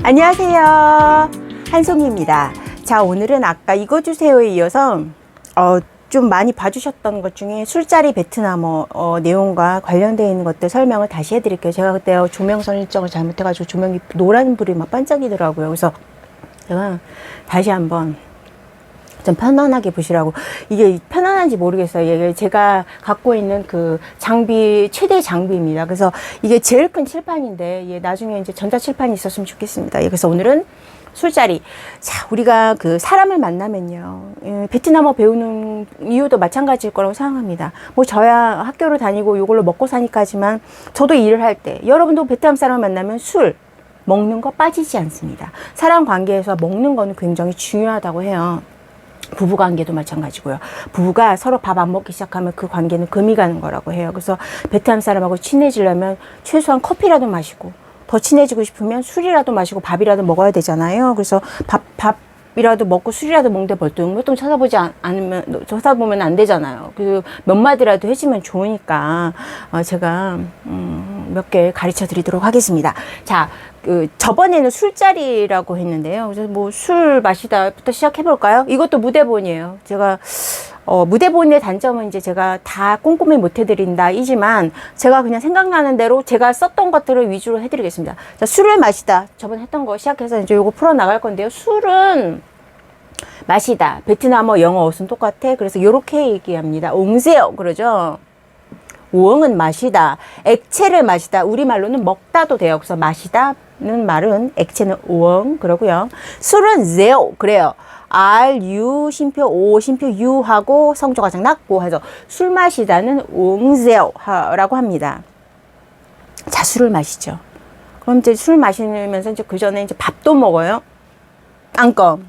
안녕하세요, 한송이입니다. 자, 오늘은 아까 이거 주세요에 이어서 좀 많이 봐주셨던 것 중에 술자리 베트남어 내용과 관련되어 있는 것들 설명을 다시 해드릴게요. 제가 그때 조명 설정을 잘못해가지고 조명이 노란불이 막 반짝이더라고요. 그래서 제가 다시 한번 좀 편안하게 보시라고. 이게 편안한지 모르겠어요. 이게 제가 갖고 있는 그 장비, 최대 장비입니다. 그래서 이게 제일 큰 칠판인데, 나중에 이제 전자칠판이 있었으면 좋겠습니다. 그래서 오늘은 술자리. 자, 우리가 그 사람을 만나면요, 베트남어 배우는 이유도 마찬가지일 거라고 생각합니다. 뭐 저야 학교를 다니고 이걸로 먹고 사니까지만, 저도 일을 할 때 여러분도 베트남 사람을 만나면 술 먹는 거 빠지지 않습니다. 사람 관계에서 먹는 거는 굉장히 중요하다고 해요. 부부 관계도 마찬가지고요. 부부가 서로 밥 안 먹기 시작하면 그 관계는 금이 가는 거라고 해요. 그래서 베트남 사람하고 친해지려면 최소한 커피라도 마시고, 더 친해지고 싶으면 술이라도 마시고 밥이라도 먹어야 되잖아요. 그래서 밥이라도 먹고 술이라도 먹는데 벌뚱벌뚱 쳐다보면 안 되잖아요. 그 몇 마디라도 해주면 좋으니까 제가 몇 개 가르쳐 드리도록 하겠습니다. 자, 저번에는 술자리라고 했는데요. 그래서 뭐 술 마시다부터 시작해 볼까요? 이것도 무대본이에요. 제가 무대본의 단점은 이제 제가 다 꼼꼼히 못 해드린다 이지만, 제가 그냥 생각나는 대로 제가 썼던 것들을 위주로 해드리겠습니다. 자, 술을 마시다, 저번에 했던 거 시작해서 이제 요거 풀어 나갈 건데요. 술은 마시다, 베트남어, 영어 어순 똑같아. 그래서 요렇게 얘기합니다. 옹세요 그러죠. 우엉은 마시다, 액체를 마시다, 우리말로는 먹다도 돼요. 그래서 마시다는 말은, 액체는 우엉 그러고요. 술은 제오 그래요. R, U, 쉼표, O, 쉼표, U 하고 성조 가장 낮고 해서 술 마시다는 옹세오라고 합니다. 자, 술을 마시죠. 그럼 이제 술 마시면서 이제 그 전에 이제 밥도 먹어요. 앙껌.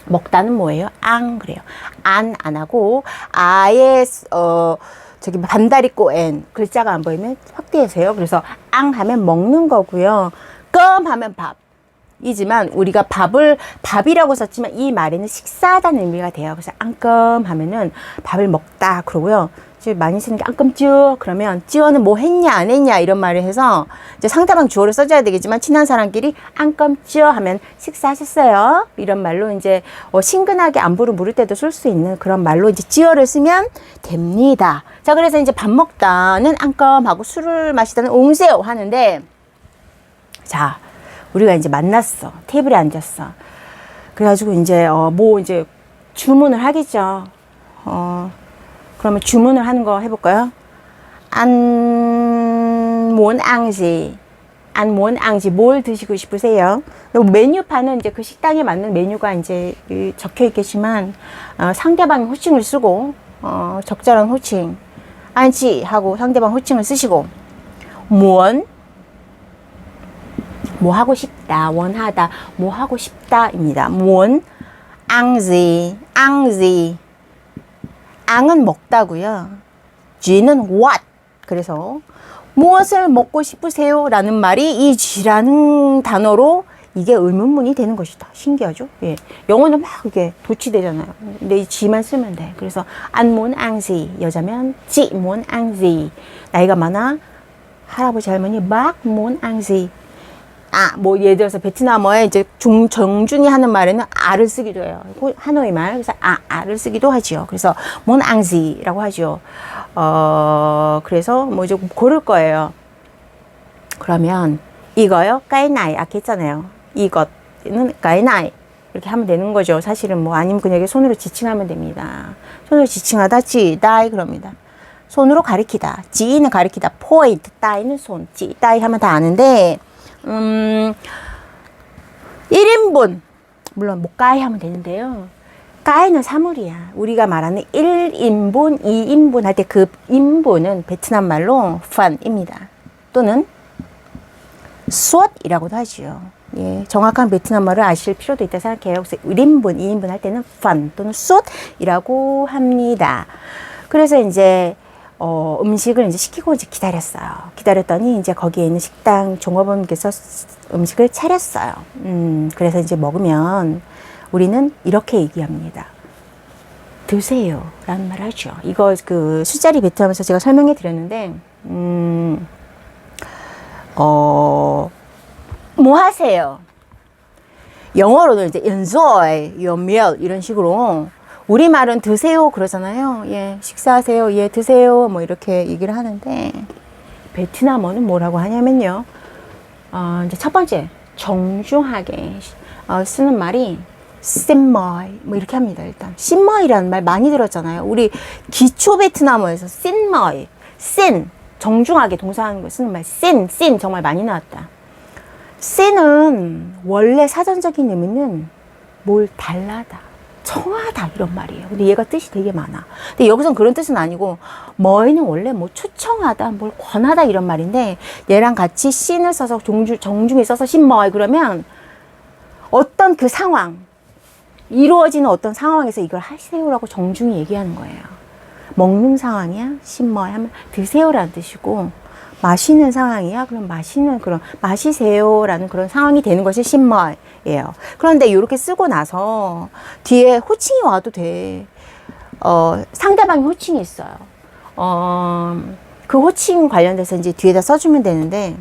먹다는 뭐예요? 앙 그래요. 안 하고 아예 저기 반다리 꼬엔 글자가 안 보이면 확대하세요. 그래서 앙 하면 먹는 거고요. 껌 하면 밥 이지만, 우리가 밥이라고 썼지만 이 말에는 식사하다는 의미가 돼요. 그래서 앙껌 하면은 밥을 먹다 그러고요. 지금 많이 쓰는 게 앙껌 찌어 그러면, 찌어는 뭐 했냐 안 했냐 이런 말을 해서 이제 상대방 주어를 써줘야 되겠지만, 친한 사람끼리 앙껌 찌어 하면 식사하셨어요 이런 말로 이제 친근하게 안부를 물을 때도 쓸 수 있는 그런 말로 이제 찌어를 쓰면 됩니다. 자, 그래서 이제 밥 먹다는 앙껌 하고 술을 마시다는 옹세요 하는데, 자, 우리가 이제 만났어. 테이블에 앉았어. 그래가지고 이제 뭐 이제 주문을 하겠죠. 그러면 주문을 하는 거 해볼까요? 안 muốn ăn gì? 안 muốn ăn gì? 뭘 드시고 싶으세요? 메뉴판은 이제 그 식당에 맞는 메뉴가 이제 적혀 있겠지만, 상대방이 호칭을 쓰고, 적절한 호칭, 안지 하고 상대방 호칭을 쓰시고, muốn 뭐 하고 싶다, 원하다, 뭐 하고 싶다입니다. muốn ăn gì, ăn gì. 앙은 먹다고요. 쥐는 what. 그래서 무엇을 먹고 싶으세요? 라는 말이 이 쥐라는 단어로 이게 의문문이 되는 것이다. 신기하죠? 예. 영어는 막 이게 도치되잖아요. 근데 이 쥐만 쓰면 돼. 그래서 안 muốn ăn gì. 여자면 chị muốn ăn gì. 나이가 많아 할아버지 할머니 bác muốn ăn gì. 뭐 예를 들어서 베트남어에 이제 정중히 하는 말에는 아를 쓰기도 해요. 하노이 말. 그래서 아를 쓰기도 하지요. 그래서 muốn ăn gì 라고 하죠. 그래서 뭐 이제 고를 거예요. 그러면 이거요? cái này 아까 했잖아요. 이것은 cái này 이렇게 하면 되는 거죠. 사실은 뭐, 아니면 그냥 손으로 지칭하면 됩니다. 손으로 지칭하다 지 따이 그럽니다. 손으로 가리키다. 지는 가리키다. 포인트 따이는 손. 지 따이 하면 다 아는데, 1인분, 물론 뭐 까이 하면 되는데요. 까이는 사물이야. 우리가 말하는 1인분, 2인분 할 때 그 인분은 베트남 말로 판입니다. 또는 수엇이라고도 하지요. 예, 정확한 베트남 말을 아실 필요도 있다 생각해요. 그래서 1인분, 2인분 할 때는 판 또는 수엇이라고 합니다. 그래서 이제 음식을 이제 시키고 이제 기다렸어요. 기다렸더니 이제 거기에 있는 식당 종업원께서 음식을 차렸어요. 그래서 이제 먹으면 우리는 이렇게 얘기합니다. 드세요 라는 말을 하죠. 이거 그 술자리 베트남에서 제가 설명해 드렸는데, 뭐 하세요? 영어로는 이제 enjoy your meal 이런 식으로 우리말은 드세요 그러잖아요. 예, 식사하세요. 예, 드세요. 뭐 이렇게 얘기를 하는데 베트남어는 뭐라고 하냐면요. 이제 첫 번째 정중하게 쓰는 말이 셴머이 뭐 이렇게 합니다. 일단 셴머이라는 말 많이 들었잖아요. 우리 기초 베트남어에서 셴머이, 셴 정중하게 동사하는 거 쓰는 말 셴 정말 많이 나왔다. 셴은 원래 사전적인 의미는 뭘 달라다, 청하다 이런 말이에요. 근데 얘가 뜻이 되게 많아. 근데 여기선 그런 뜻은 아니고 머이는 원래 뭐 초청하다, 뭘 권하다 이런 말인데 얘랑 같이 씬을 써서 정중히 써서 신머이 그러면 어떤 그 상황, 이루어지는 어떤 상황에서 이걸 하세요라고 정중히 얘기하는 거예요. 먹는 상황이야? 신머이 하면 드세요라는 뜻이고 마시는 상황이야? 그럼 마시는 그런 마시세요라는 그런 상황이 되는 것이 신머이예요. 그런데 이렇게 쓰고 나서 뒤에 호칭이 와도 돼. 상대방이 호칭이 있어요. 그 호칭 관련돼서 이제 뒤에다 써주면 되는데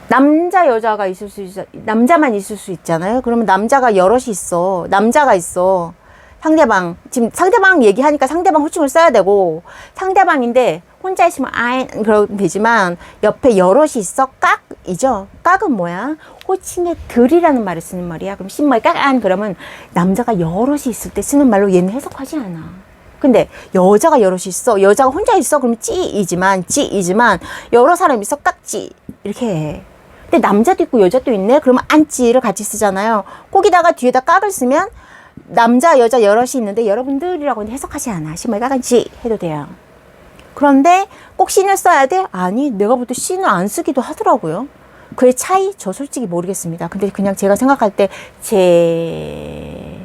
남자 여자가 있을 수 있어. 남자만 있을 수 있잖아요. 그러면 남자가 여럿이 있어. 남자가 있어. 상대방 지금 상대방 얘기하니까 상대방 호칭을 써야 되고 상대방인데 혼자 있으면 아이 그러면 되지만 옆에 여럿이 있어. 깍이죠. 깍은 뭐야? 호칭에 들이라는 말을 쓰는 말이야. 그럼 신머이 깍안 그러면 남자가 여럿이 있을 때 쓰는 말로 얘는 해석하지 않아. 근데 여자가 여럿이 있어. 여자가 혼자 있어. 그러면 찌이지만 여러 사람이 있어. 깍찌 이렇게 해. 근데 남자도 있고 여자도 있네. 그러면 안찌를 같이 쓰잖아요. 거기다가 뒤에다 깍을 쓰면 남자 여자 여럿이 있는데 여러분들이라고 해석하지 않아. 신머이 깍안찌 해도 돼요. 그런데 꼭 씬을 써야 돼? 아니, 내가 볼 때 씬을 안 쓰기도 하더라고요. 그의 차이? 저 솔직히 모르겠습니다. 근데 그냥 제가 생각할 때 제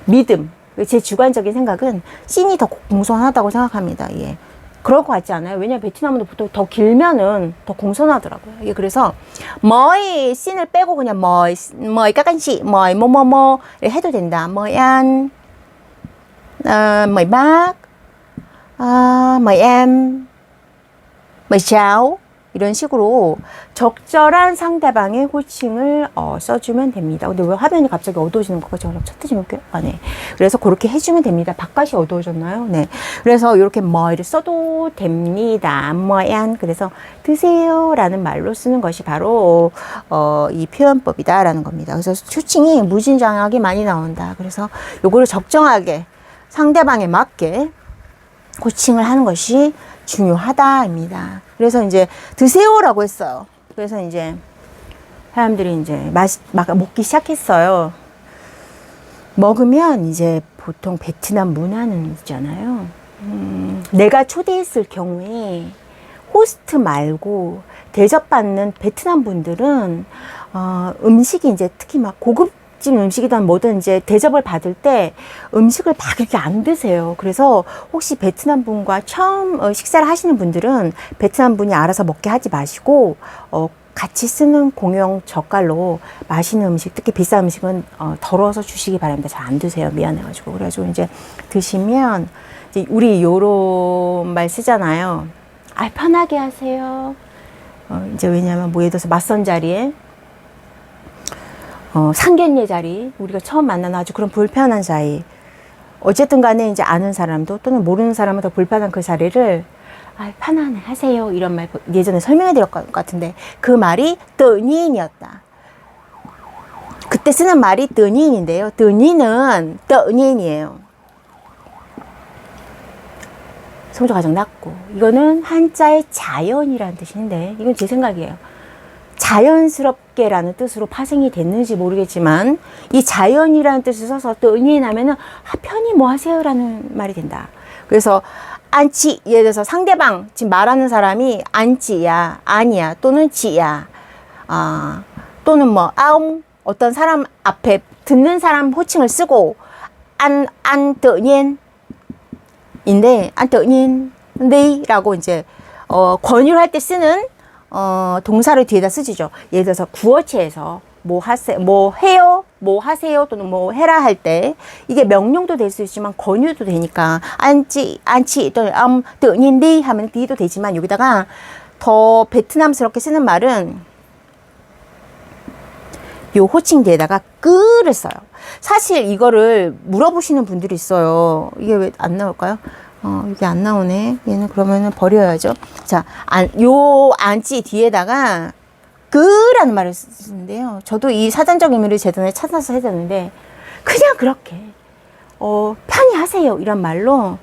믿음, 제 주관적인 생각은 씬이 더 공손하다고 생각합니다. 예. 그럴 것 같지 않아요? 왜냐면 베트남은 보통 더 길면은 더 공손하더라고요. 예, 그래서 머이 씬을 빼고 그냥 머이 까간시 머이 뭐뭐뭐 해도 된다. 머이안 머이 박 mời em, mời chào 이런 식으로 적절한 상대방의 호칭을 써주면 됩니다. 근데 왜 화면이 갑자기 어두워지는 거가 제가 쳤트지 볼게요. 네. 그래서 그렇게 해주면 됩니다. 바깥이 어두워졌나요? 네. 그래서 이렇게 뭐이를 써도 됩니다. 뭐얀 그래서 드세요라는 말로 쓰는 것이 바로 이 표현법이다라는 겁니다. 그래서 호칭이 무진장하게 많이 나온다. 그래서 요거를 적정하게 상대방에 맞게 호칭을 하는 것이 중요하다입니다. 그래서 이제 드세요라고 했어요. 그래서 이제 사람들이 이제 막 먹기 시작했어요. 먹으면 이제 보통 베트남 문화는 있잖아요. 내가 초대했을 경우에 호스트 말고 대접받는 베트남 분들은 음식이 이제 특히 막 고급 음식이든 뭐든 이제 대접을 받을 때 음식을 막 이렇게 안 드세요. 그래서 혹시 베트남 분과 처음 식사를 하시는 분들은 베트남 분이 알아서 먹게 하지 마시고 같이 쓰는 공용 젓갈로 맛있는 음식, 특히 비싼 음식은 덜어서 주시기 바랍니다. 잘 안 드세요. 미안해가지고. 그래가지고 이제 드시면 이제 우리 요런 말 쓰잖아요. 편하게 하세요. 이제 왜냐면 뭐 예를 들어서 맞선 자리에 상견례 자리, 우리가 처음 만나는 아주 그런 불편한 자리. 어쨌든 간에 이제 아는 사람도 또는 모르는 사람은 더 불편한 그 자리를 편안해 하세요. 이런 말 예전에 설명해 드렸을 것 같은데 그 말이 뜨니인이었다. 그때 쓰는 말이 뜨니인인데요. 뜨니는 뜨니인이에요. 성조 가장 낮고 이거는 한자의 자연이라는 뜻인데 이건 제 생각이에요. 자연스럽게라는 뜻으로 파생이 됐는지 모르겠지만 이 자연이라는 뜻을 써서 또 은인하면은 편히 뭐 하세요라는 말이 된다. 그래서 안치 예를 들어서 상대방 지금 말하는 사람이 안치야 아니야 또는 지야 또는 뭐 아웅 어떤 사람 앞에 듣는 사람 호칭을 쓰고 안 tự nhiên 인데 안 tự nhiên 네라고 이제 권유를 할 때 쓰는 동사를 뒤에다 쓰지죠. 예를 들어서 구어체에서 뭐 해요, 뭐 하세요 또는 뭐 해라 할 때 이게 명령도 될 수 있지만 권유도 되니까 안치 또는 tự nhiên đi 하면 뒤도 되지만 여기다가 더 베트남스럽게 쓰는 말은 요 호칭 뒤에다가 끄를 써요. 사실 이거를 물어보시는 분들이 있어요. 이게 왜 안 나올까요? 이게 안 나오네. 얘는 그러면은 버려야죠. 자, 요 안지 뒤에다가 그라는 말을 쓰는데요. 저도 이 사전적 의미를 제대로 찾아서 해야 되는데, 그냥 그렇게, 편히 하세요. 이런 말로,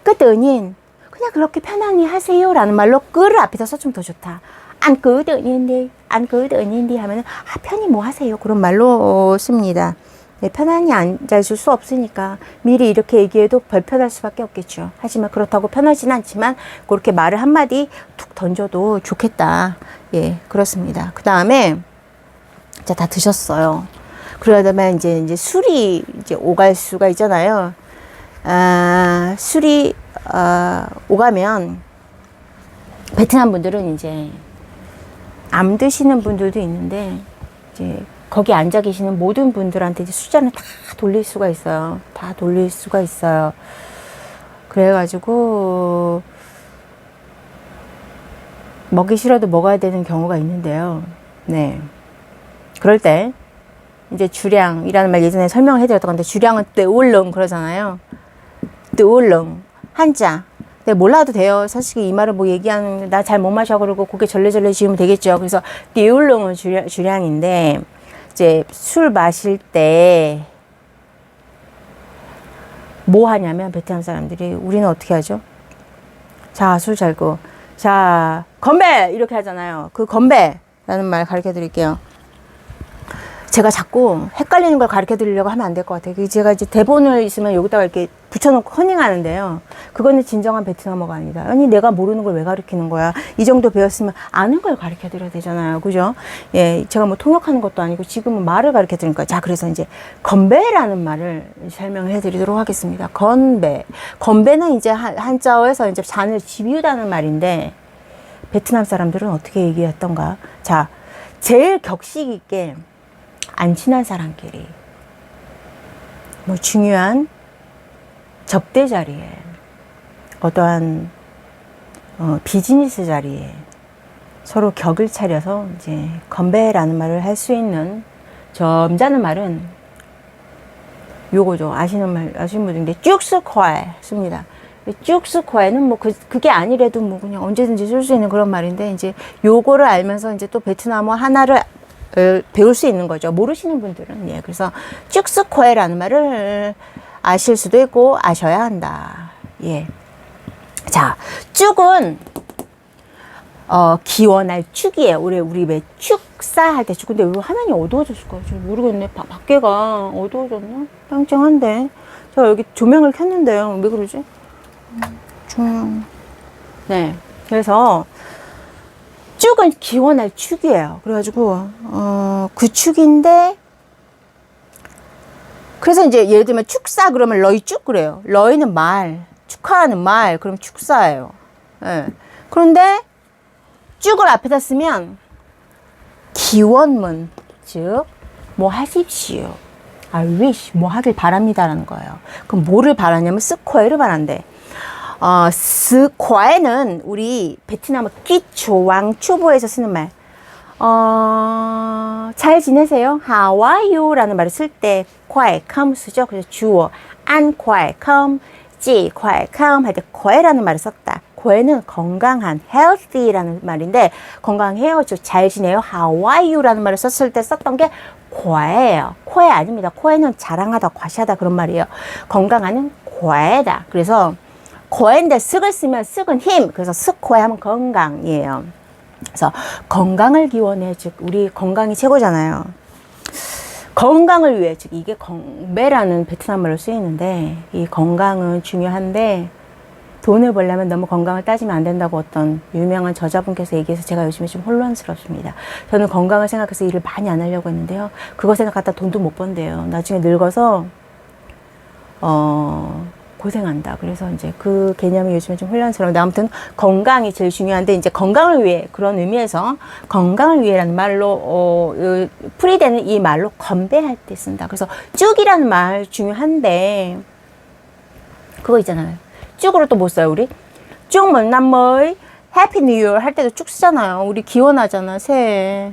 끄더닌, 그냥 그렇게 편안히 하세요. 라는 말로 끄를 앞에다 써주면 더 좋다. 안 끄더닌데, 안 끄더닌데 하면은, 편히 뭐 하세요. 그런 말로 씁니다. 네, 편안히 앉아있을 수 없으니까 미리 이렇게 얘기해도 불편할 수밖에 없겠죠. 하지만 그렇다고 편하진 않지만 그렇게 말을 한마디 툭 던져도 좋겠다. 예, 그렇습니다. 그 다음에 자, 다 드셨어요. 그러다면 이제 술이 이제 오갈 수가 있잖아요. 술이 오가면 베트남 분들은 이제 안 드시는 분들도 있는데 이제 거기 앉아 계시는 모든 분들한테 이제 술잔을 다 돌릴 수가 있어요. 다 돌릴 수가 있어요. 그래가지고, 먹기 싫어도 먹어야 되는 경우가 있는데요. 네. 그럴 때, 이제 주량이라는 말 예전에 설명을 해드렸던 건데, 주량은 뜨울렁 그러잖아요. 뜨울렁. 한자. 네, 몰라도 돼요. 사실 이 말을 뭐 얘기하는, 나 잘 못 마셔. 그러고 고개 절레절레 지으면 되겠죠. 그래서, 띠울렁은 주량인데, 이제 술 마실 때 뭐 하냐면 베트남 사람들이 우리는 어떻게 하죠? 자, 술 잘고 자, 건배 이렇게 하잖아요. 그 건배라는 말 가르쳐 드릴게요. 제가 자꾸 헷갈리는 걸 가르쳐 드리려고 하면 안 될 것 같아요. 제가 이제 대본을 있으면 여기다가 이렇게 붙여놓고 허닝하는데요. 그거는 진정한 베트남어가 아니다. 아니, 내가 모르는 걸 왜 가르치는 거야? 이 정도 배웠으면 아는 걸 가르쳐 드려야 되잖아요. 그죠? 예, 제가 뭐 통역하는 것도 아니고 지금은 말을 가르쳐 드리는 거예요. 자, 그래서 이제 건배라는 말을 설명해 드리도록 하겠습니다. 건배. 건배는 이제 한자어에서 이제 잔을 집유다는 말인데 베트남 사람들은 어떻게 얘기했던가? 자, 제일 격식 있게 안 친한 사람끼리 뭐 중요한 접대 자리에 어떠한 비즈니스 자리에 서로 격을 차려서 이제 건배라는 말을 할 수 있는 점잖은 말은 요거죠. 아시는 분인데 쭉스코에 씁니다. 쭉스코에는 뭐 그게 아니래도 뭐 그냥 언제든지 쓸 수 있는 그런 말인데 이제 요거를 알면서 이제 또 베트남어 하나를 배울 수 있는 거죠. 모르시는 분들은. 예. 그래서 쭉스코에라는 말을 아실 수도 있고 아셔야 한다. 예. 자, 쭉은 기원할 축이에요. 우리 왜 축사할 때 축. 근데 왜 화면이 어두워졌을까요? 잘 모르겠네. 밖에가 어두워졌나? 짱짱한데. 제가 여기 조명을 켰는데요. 왜 그러지? 조명. 네. 그래서 축은 기원할 축이에요. 그래가지고 그 축인데 그래서 이제 예를 들면 축사 그러면 러이 축 그래요. 러이는 말, 축하하는 말, 그럼 축사예요. 예. 그런데 축을 앞에다 쓰면 기원문, 즉 뭐 하십시오. I wish, 뭐 하길 바랍니다라는 거예요. 그럼 뭐를 바라냐면 스코에를 바란대. 스코에는 우리 베트남어 끼초왕 초보에서 쓰는 말. 잘 지내세요? How are you? 라는 말을 쓸 때 콰에 컴 쓰죠. 그래서 주어 안 콰에 컴, 찌 콰에 컴 할 때 콰에라는 말을 썼다. 콰에는 건강한, healthy라는 말인데 건강해요. 즉 잘 지내요. How are you? 라는 말을 썼을 때 썼던 게 콰예요. 콰에 아닙니다. 콰에는 자랑하다, 과시하다 그런 말이에요. 건강하는 콰에다. 그래서 콰인데 쓱을 쓰면 쓱은 힘. 그래서 스코에 하면 건강이에요. 그래서 건강을 기원해. 즉 우리 건강이 최고잖아요. 건강을 위해, 즉 이게 건배라는 베트남 말로 쓰이는데 이 건강은 중요한데 돈을 벌려면 너무 건강을 따지면 안 된다고 어떤 유명한 저자분께서 얘기해서 제가 요즘에 좀 혼란스럽습니다. 저는 건강을 생각해서 일을 많이 안 하려고 했는데요. 그거 생각하다 돈도 못 번대요. 나중에 늙어서 고생한다. 그래서 이제 그 개념이 요즘에 좀 혼란스러운데 아무튼 건강이 제일 중요한데 이제 건강을 위해 그런 의미에서 건강을 위해라는 말로 풀이되는 이 말로 건배할 때 쓴다. 그래서 쭉이라는 말 중요한데 그거 있잖아요. 쭉으로 또 뭐 써요 우리? 쭉 먼남머이 해피 뉴 이어 할 때도 쭉 쓰잖아요. 우리 기원하잖아 새해.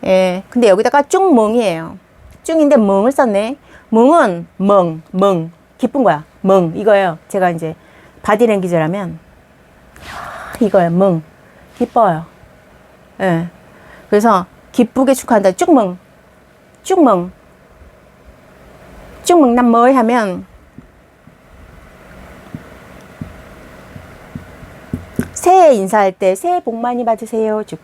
예. 근데 여기다가 쭉멍이에요. 쭉인데 멍을 썼네. 멍은 멍. 기쁜 거야. 멍. 이거예요. 제가 이제 바디랭귀지라면 이거예요. 멍. 기뻐요. 예. 그래서 기쁘게 축하한다. 쭉멍. 난 뭐이 하면 새해 인사할 때 새해 복 많이 받으세요. 즉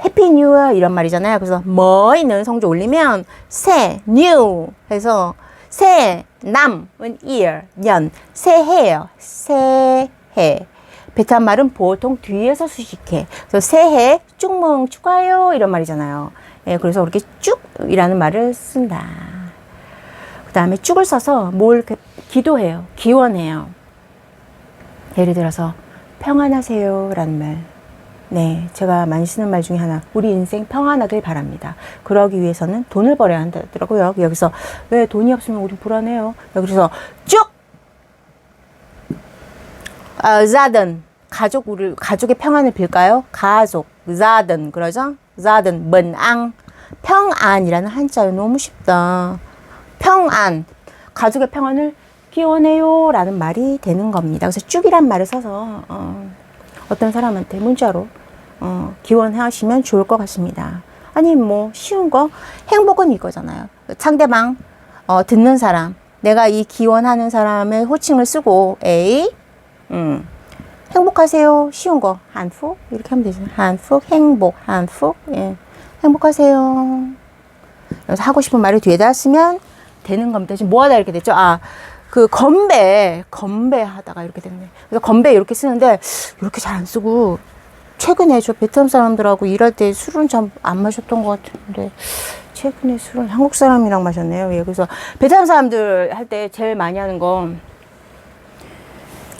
해피 뉴어 이런 말이잖아요. 그래서 뭐이는 성조 올리면 새 뉴 해서 새 남은 year 년 새해예요. 새해. 베트남 말은 보통 뒤에서 수식해. 그래서 새해 쭉멍 축하해요 이런 말이잖아요. 예, 그래서 그렇게 쭉이라는 말을 쓴다. 그 다음에 쭉을 써서 뭘 기도해요. 기원해요. 예를 들어서 평안하세요 라는 말. 네, 제가 많이 쓰는 말 중에 하나. 우리 인생 평안하길 바랍니다. 그러기 위해서는 돈을 벌어야 한다더라고요. 여기서 왜 돈이 없으면 우리 불안해요. 여기서 쭉! 자든 가족의 평안을 빌까요? 가족, 자든 그러죠? 자든, 먼앙, 평안이라는 한자요. 너무 쉽다. 평안, 가족의 평안을 기원해요 라는 말이 되는 겁니다. 그래서 쭉이란 말을 써서 어떤 사람한테 문자로 기원하시면 좋을 것 같습니다. 아니 뭐 쉬운 거 행복은 이거잖아요. 상대방 듣는 사람, 내가 이 기원하는 사람의 호칭을 쓰고 A 행복하세요. 쉬운 거 한푹 이렇게 하면 되잖아요. 한푹 행복 한푹 예. 행복하세요. 그래서 하고 싶은 말을 뒤에다 쓰면 되는 겁니다. 지금 뭐하다 이렇게 됐죠? 그 건배 하다가 이렇게 됐네. 그래서 건배 이렇게 쓰는데 이렇게 잘 안 쓰고 최근에 저 베트남 사람들하고 일할 때 술은 참 안 마셨던 것 같은데 최근에 술은 한국 사람이랑 마셨네요. 예, 그래서 베트남 사람들 할 때 제일 많이 하는 건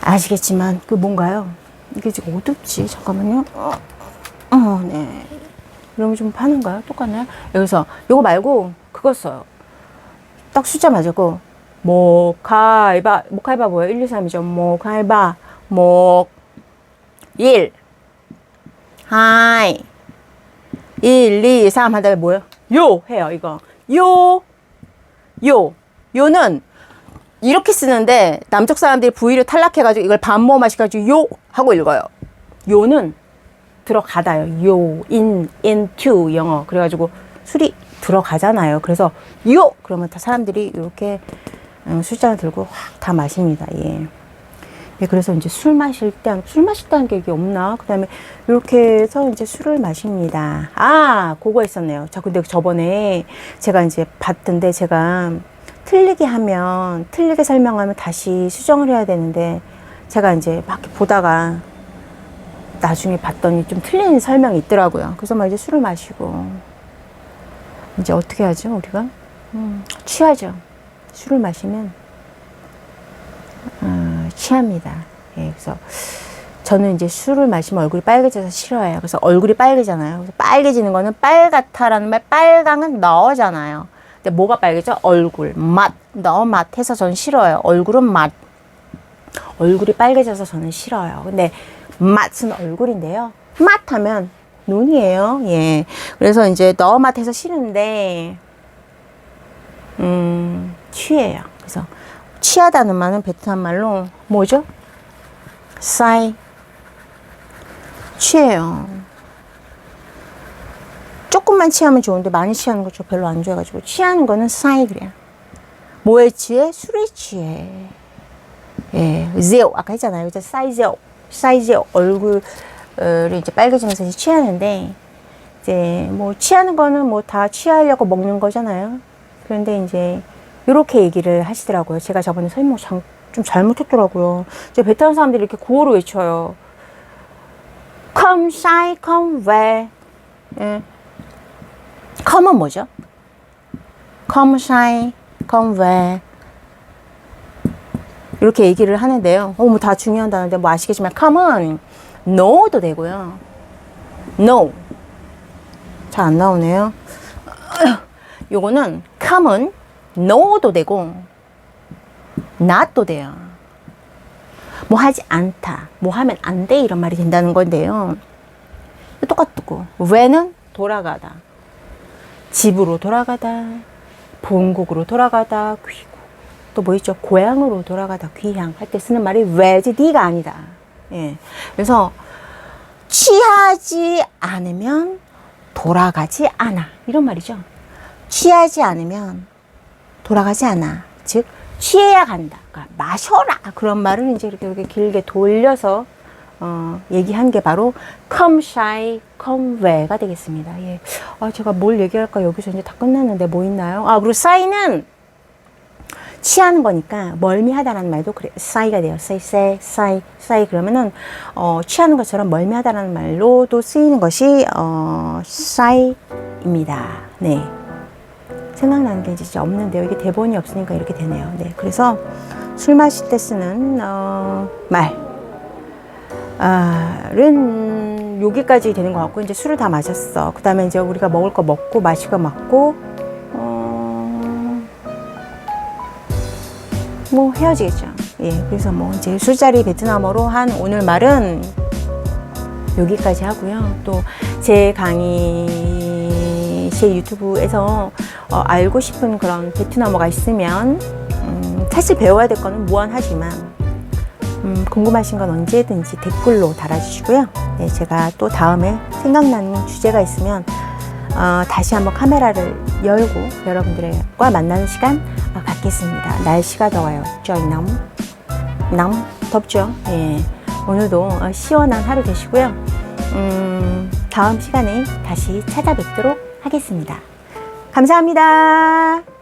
아시겠지만 그 뭔가요? 이게 지금 어둡지? 잠깐만요. 네. 이런 거 좀 파는가요? 똑같나요? 여기서 요거 말고 그거 써요. 딱 숫자 맞았고 모카이바 뭐예요? 1, 2, 3이죠. 모카이바 목 1 하이 1, 2, 3 한 다음에 뭐예요? 요 해요. 이거 요는 이렇게 쓰는데 남쪽 사람들이 V를 탈락해가지고 이걸 반모음하셔가지고 요 하고 읽어요. 요는 들어가다요. 요 into 영어 그래가지고 술이 들어가잖아요. 그래서 요 그러면 다 사람들이 이렇게 술잔을 들고 확 다 마십니다. 예. 예, 그래서 이제 술 마실 게 이게 없나? 그 다음에 이렇게 해서 이제 술을 마십니다. 그거 있었네요. 근데 저번에 제가 이제 봤던데 제가 틀리게 설명하면 다시 수정을 해야 되는데 제가 이제 막 보다가 나중에 봤더니 좀 틀린 설명이 있더라고요. 그래서 막 이제 술을 마시고 이제 어떻게 하죠, 우리가? 취하죠. 술을 마시면 취합니다. 예, 그래서 저는 이제 술을 마시면 얼굴이 빨개져서 싫어해요. 그래서 얼굴이 빨개지잖아요. 그래서 빨개지는 거는 빨갛다라는 말, 빨강은 너잖아요. 근데 뭐가 빨개져? 얼굴, 맛, 너 맛해서 저는 싫어요. 얼굴은 맛. 얼굴이 빨개져서 저는 싫어요. 근데 맛은 얼굴인데요. 맛하면 눈이에요. 예. 그래서 이제 너 맛해서 싫은데 취해요. 그래서 취하다는 말은 베트남 말로 뭐죠? 사이. 취해요. 조금만 취하면 좋은데 많이 취하는 거 저 별로 안 좋아해가지고 취하는 거는 사이 그래요. 뭐에 취해? 술에 취해. 예, 제오 아까 했잖아요. 이제 사이제 얼굴이 이제 빨개지면서 이제 취하는데 이제 뭐 취하는 거는 뭐 다 취하려고 먹는 거잖아요. 그런데 이제 이렇게 얘기를 하시더라고요. 제가 저번에 설명 좀 잘못했더라고요. 이제 베트남 사람들이 이렇게 구호로 외쳐요. Come sai, come về. 예. come은 뭐죠? come sai, come về. 이렇게 얘기를 하는데요. 뭐 다 중요하다는데 뭐 아시겠지만 come은 no도 되고요. no. 잘 안 나오네요. 요거는 come은 no도 되고 not도 돼요. 뭐 하지 않다, 뭐 하면 안 돼 이런 말이 된다는 건데요. 똑같고 왜는 돌아가다. 집으로 돌아가다, 본국으로 돌아가다, 귀국. 또 뭐 있죠? 고향으로 돌아가다, 귀향 할 때 쓰는 말이 resid가 아니다. 예. 그래서 취하지 않으면 돌아가지 않아. 이런 말이죠. 취하지 않으면 돌아가지 않아. 즉, 취해야 간다. 그러니까 마셔라. 그런 말을 이제 이렇게 길게 돌려서 얘기한 게 바로 come shy, come where가 되겠습니다. 예. 제가 뭘 얘기할까? 여기서 이제 다 끝났는데 뭐 있나요? 그리고 shy는 취하는 거니까 멀미하다라는 말도 그래 shy가 돼요. shy 그러면은 취하는 것처럼 멀미하다라는 말로도 쓰이는 것이 shy입니다. 네. 생각나는 게 진짜 없는데요. 이게 대본이 없으니까 이렇게 되네요. 네. 그래서 술 마실 때 쓰는 말은 여기까지 되는 것 같고, 이제 술을 다 마셨어. 그 다음에 이제 우리가 먹을 거 먹고 마실 거 먹고 뭐 헤어지겠죠. 예, 그래서 뭐 이제 술자리 베트남어로 한 오늘 말은 여기까지 하고요. 또 제 강의, 제 유튜브에서 알고 싶은 그런 베트남어가 있으면 사실 배워야 될 거는 무한하지만 궁금하신 건 언제든지 댓글로 달아주시고요. 네, 제가 또 다음에 생각나는 주제가 있으면 다시 한번 카메라를 열고 여러분들과 만나는 시간 갖겠습니다. 날씨가 더워요. 너무 덥죠? 예. 오늘도 시원한 하루 되시고요. 다음 시간에 다시 찾아뵙도록 하겠습니다. 감사합니다.